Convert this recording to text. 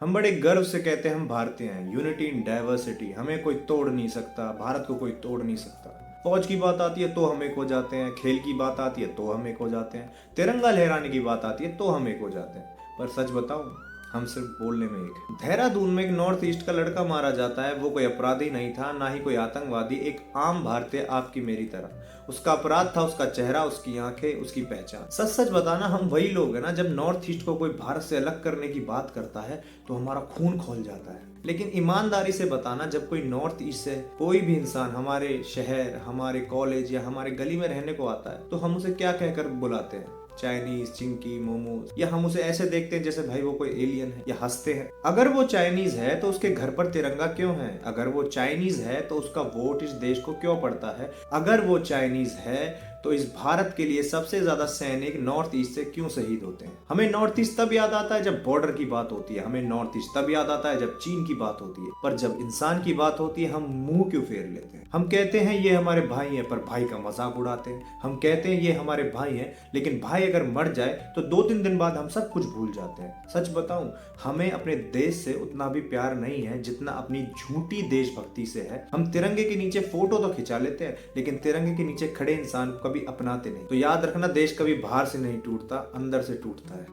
हम बड़े गर्व से कहते हैं हम भारतीय हैं, यूनिटी इन डाइवर्सिटी, हमें कोई तोड़ नहीं सकता, भारत को कोई तोड़ नहीं सकता। फौज की बात आती है तो हम एक हो जाते हैं, खेल की बात आती है तो हम एक हो जाते हैं, तिरंगा लहराने की बात आती है तो हम एक हो जाते हैं। पर सच बताऊं, हम सिर्फ बोलने में एक हैं। देहरादून में एक नॉर्थ ईस्ट का लड़का मारा जाता है, वो कोई अपराधी नहीं था, ना ही कोई आतंकवादी, एक आम भारतीय आपकी मेरी तरह। उसका अपराध था उसका चेहरा, उसकी आंखें, उसकी पहचान। सच सच बताना, हम वही लोग हैं ना, जब नॉर्थ ईस्ट को कोई भारत से अलग करने की बात करता है तो हमारा खून खौल जाता है। लेकिन ईमानदारी से बताना, जब कोई नॉर्थ ईस्ट से कोई भी इंसान हमारे शहर, हमारे कॉलेज या हमारे गली में रहने को आता है तो हम उसे क्या कहकर बुलाते हैं? चाइनीज, चिंकी, मोमोज, या हम उसे ऐसे देखते हैं जैसे भाई वो कोई एलियन है, या हंसते हैं। अगर वो चाइनीज है तो उसके घर पर तिरंगा क्यों है? अगर वो चाइनीज है तो उसका वोट इस देश को क्यों पड़ता है? अगर वो चाइनीज है तो इस भारत के लिए सबसे ज्यादा सैनिक नॉर्थ ईस्ट से क्यों शहीद होते हैं? हमें नॉर्थ ईस्ट तब याद आता है जब बॉर्डर की बात होती है, हमें नॉर्थ ईस्ट तब याद आता है जब चीन की बात होती है, पर जब इंसान की बात होती है हम मुंह क्यों फेर लेते हैं? हम कहते हैं ये हमारे भाई हैं, पर भाई का मजाक उड़ाते हैं। हम कहते हैं ये हमारे भाई हैं, लेकिन भाई अगर मर जाए तो 2-3 दिन बाद हम सब कुछ भूल जाते हैं। सच बताऊं, हमें अपने देश से उतना भी प्यार नहीं है जितना अपनी झूठी देशभक्ति से है। हम तिरंगे के नीचे फोटो तो खिंचा लेते हैं, लेकिन तिरंगे के नीचे खड़े इंसान को कभी अपनाते नहीं। तो याद रखना, देश कभी बाहर से नहीं टूटता, अंदर से टूटता है।